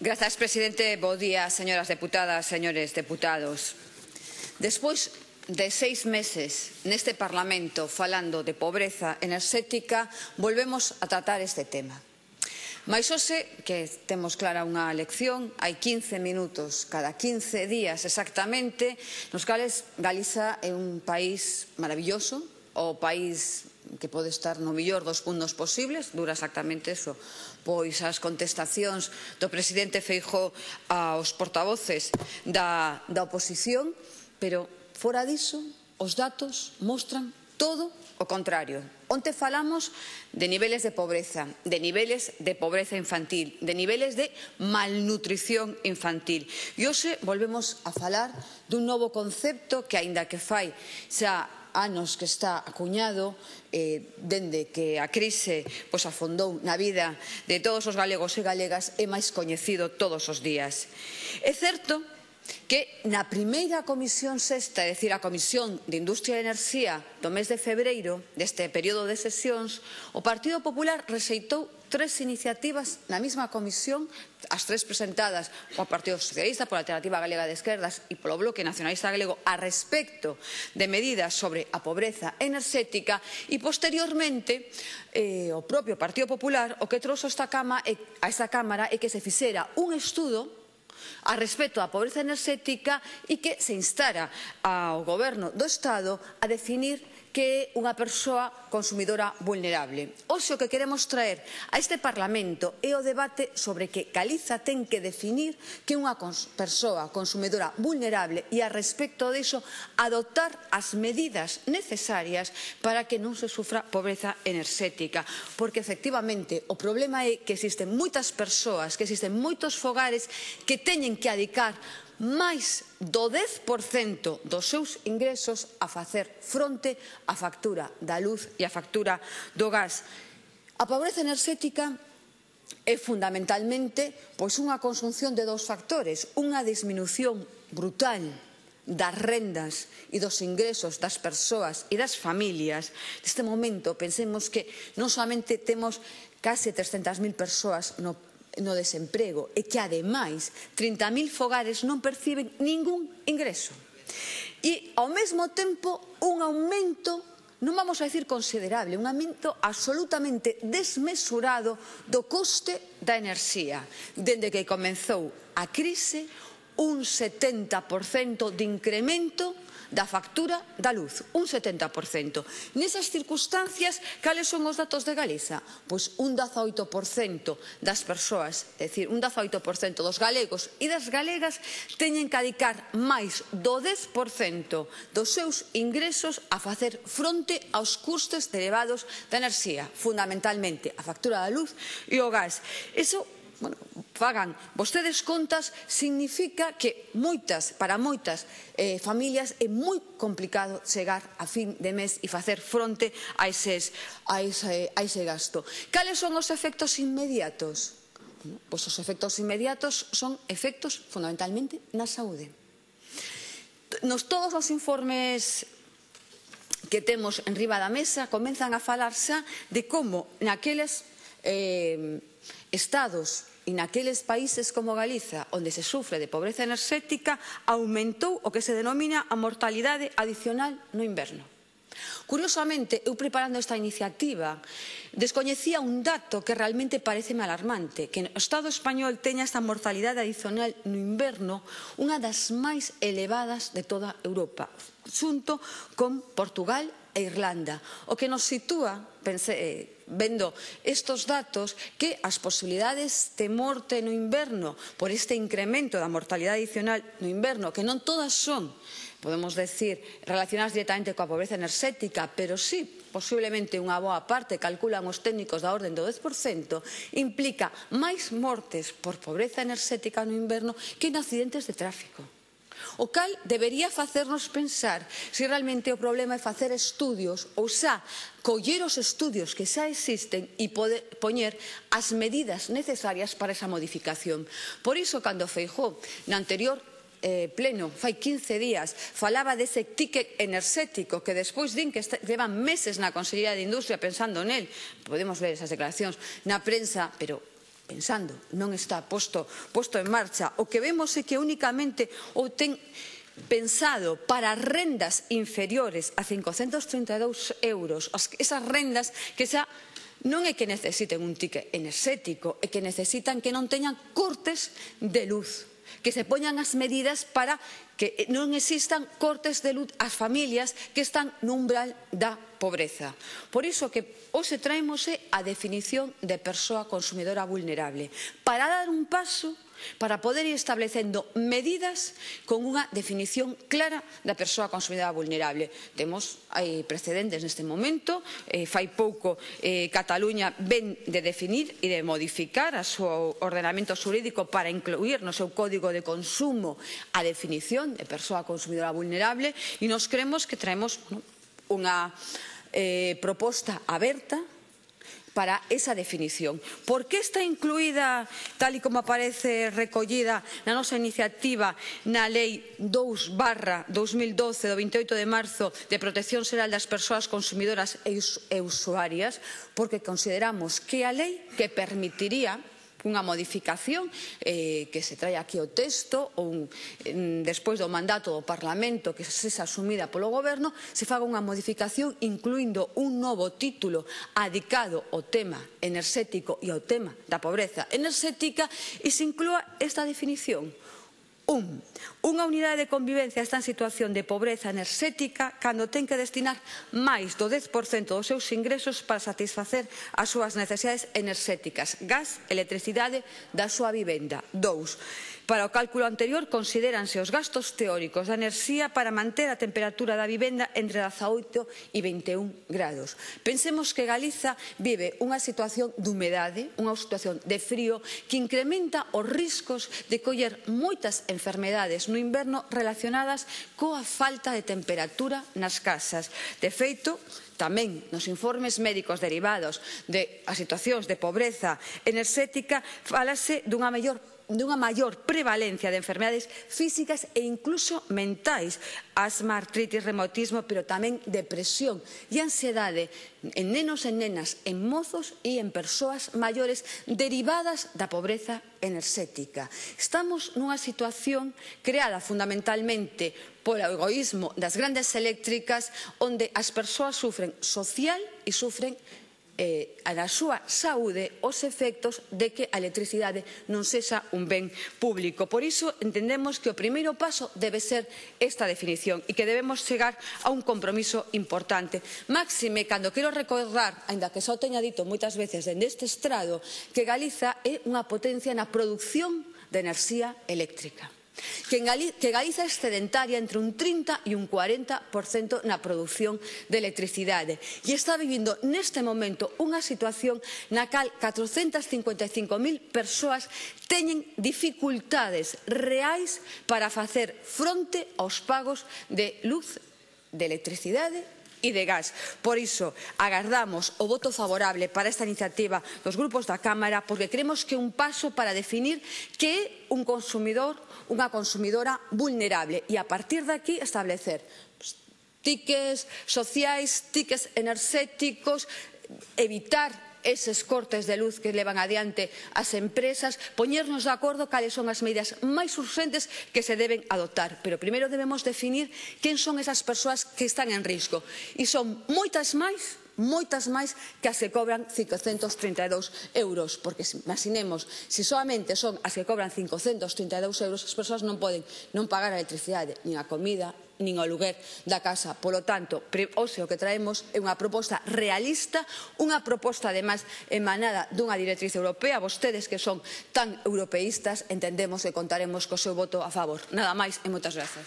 Grazas, presidente. Bo día, señoras deputadas, señores deputados. Despois de 6 meses neste Parlamento falando de pobreza enerxética, volvemos a tratar este tema. Mais hoxe, que temos clara unha lección, hai 15 minutos cada 15 días exactamente, nos cales Galiza é un país maravilloso, o país que pode estar no mellor dos puntos posibles, dura exactamente eso, pois as contestacións do presidente Feijóo aos portavoces da oposición, pero fora diso, os datos mostran todo o contrario. Onte falamos de niveles de pobreza infantil, de niveles de malnutrición infantil. E hoxe volvemos a falar dun novo concepto que, aínda que fai xa anos que está acuñado, dende que a crise afondou na vida de todos os galegos e galegas, é máis coñecido todos os días. É certo que na primeira comisión sexta, é dicir, a Comisión de Industria e Enerxía do mes de febreiro deste período de sesións, o Partido Popular rexeitou 3 iniciativas na mesma comisión, as 3 presentadas polo Partido Socialista, pola Alternativa Galega de Esquerdas e polo Bloque Nacionalista Galego a respecto de medidas sobre a pobreza enerxética, e posteriormente o propio Partido Popular o que trouxe a esta Cámara é que se fixera un estudo a respecto da pobreza enerxética e que se instara ao Goberno do Estado a definir que é unha persoa consumidora vulnerable. Hoxe o que queremos traer a este Parlamento é o debate sobre que Galiza ten que definir que é unha persoa consumidora vulnerable e a respecto diso adoptar as medidas necesarias para que non se sufra pobreza enerxética. Porque efectivamente o problema é que existen moitas persoas, que existen moitos fogares que teñen que adicar máis do 10% dos seus ingresos a facer fronte á factura da luz e á factura do gas. A pobreza enerxética é fundamentalmente unha conxunción de 2 factores, unha disminución brutal das rendas e dos ingresos das persoas e das familias. Neste momento pensemos que non somente temos case 300.000 persoas no desemprego e que, ademais, 30.000 fogares non perciben ningún ingreso. E, ao mesmo tempo, un aumento, non vamos a dicir considerable, un aumento absolutamente desmesurado do coste da enerxía. Dende que comezou a crise, un 70% de incremento da factura da luz, un 70%. Nesas circunstancias, cales son os datos de Galiza? Pois un 18% das persoas, é dicir, un 18% dos galegos e das galegas teñen que adicar máis do 10% dos seus ingresos a facer fronte aos custes derivados da enerxía, fundamentalmente a factura da luz e o gas. Iso, fagan vostedes contas, significa que para moitas familias é moi complicado chegar a fin de mes e facer fronte a ese gasto. Cales son os efectos inmediatos? Pois os efectos inmediatos son efectos fundamentalmente na saúde. Todos os informes que temos enriba da mesa comenzan a falar xa de como naqueles estados e naqueles países como Galiza, onde se sufre de pobreza enerxética, aumentou o que se denomina a mortalidade adicional no inverno. Curiosamente, eu preparando esta iniciativa, descoñecía un dato que realmente pareceme alarmante, que o Estado español teña esta mortalidade adicional no inverno unha das máis elevadas de toda Europa, xunto con Portugal e Irlanda, o que nos sitúa, vendo estes datos, que as posibilidades de morte no inverno por este incremento da mortalidade adicional no inverno, que non todas son, podemos decir, relacionadas directamente coa pobreza enerxética, pero sí, posiblemente unha boa parte, calculan os técnicos da orden do 10%, implica máis mortes por pobreza enerxética no inverno que en accidentes de tráfico. O cal debería facernos pensar se realmente o problema é facer estudios ou xa coller os estudios que xa existen e poñer as medidas necesarias para esa modificación. Por iso, cando Feijóo, na anterior pleno, fai 15 días, falaba dese ticket enerxético que despois din que llevan meses na Consellería de Industria pensando nel, podemos ver esas declaracións na prensa, pero pensando, non está posto en marcha. O que vemos é que únicamente o ten pensado para rendas inferiores a 532 euros, esas rendas que xa non é que necesiten un ticket enerxético, é que necesitan que non teñan cortes de luz, que se poñan as medidas para que non existan cortes de luz ás familias que están no umbral da pobreza. Por iso que hoxe traemos a definición de persoa consumidora vulnerable, para dar un paso para poder ir establecendo medidas con unha definición clara da persoa consumidora vulnerable. Hai precedentes neste momento, fai pouco Cataluña ven de definir e de modificar o seu ordenamento xurídico para incluir no seu código de consumo a definición de persoa consumidora vulnerable e nos creemos que traemos unha proposta aberta para esa definición. Por que está incluída, tal e como aparece recollida na nosa iniciativa na Lei 2/2012 do 28 de marzo de Protección Xeral das Persoas Consumidoras e Usuarias? Porque consideramos que a lei que permitiría unha modificación que se trae aquí o texto ou despois do mandato do Parlamento que sexa asumida polo Goberno, se faga unha modificación incluindo un novo título adicado ao tema enerxético e ao tema da pobreza enerxética e se inclúa esta definición. Unha unidade de convivencia está en situación de pobreza enerxética cando ten que destinar máis do 10% dos seus ingresos para satisfacer as súas necesidades enerxéticas, gas, electricidade da súa vivenda. 2. Para o cálculo anterior considéranse os gastos teóricos da enerxía para manter a temperatura da vivenda entre 18 e 21 grados. Pensemos que Galiza vive unha situación de humedade, unha situación de frío que incrementa os riscos de coller moitas enfermedades no inverno relacionadas coa falta de temperatura nas casas. De feito, tamén nos informes médicos derivados de as situacións de pobreza enerxética falase dunha maior prevalencia de enfermedades físicas e incluso mentais, asma, artritis, reumatismo, pero tamén depresión e ansiedade en nenos e nenas, en mozos e en persoas maiores derivadas da pobreza enerxética. Estamos nunha situación creada fundamentalmente polo egoísmo das grandes eléctricas onde as persoas sufren social e sufren na súa saúde os efectos de que a electricidade non sexa un ben público. Por iso entendemos que o primeiro paso debe ser esta definición e que debemos chegar a un compromiso importante. Máxime, cando quero recordar, aínda que xa o teña dito moitas veces neste estrado, que Galiza é unha potencia na produción de enerxía eléctrica. Que Galiza é excedentaria entre un 30 e un 40% na produción de electricidade e está vivindo neste momento unha situación na cal 455.000 persoas teñen dificultades reais para facer fronte aos pagos de luz, de electricidade e de gas. Por iso, agardamos o voto favorable para esta iniciativa dos grupos da Cámara porque creemos que é un paso para definir que é un consumidor, unha consumidora vulnerable e a partir de aquí establecer tickets sociais, tickets enerxéticos, evitar eses cortes de luz que levan adiante as empresas, poñernos de acordo cales son as medidas máis urxentes que se deben adoptar. Pero primeiro debemos definir quen son esas persoas que están en risco. E son moitas máis que as que cobran 532 euros, porque imaginemos, se solamente son as que cobran 532 euros, as persoas non poden non pagar a electricidade, nin a comida, nin o aluguer da casa. Polo tanto, hoxe o que traemos é unha proposta realista, unha proposta ademais emanada dunha directriz europea. Vostedes que son tan europeístas entendemos que contaremos co seu voto a favor. Nada máis e moitas grazas.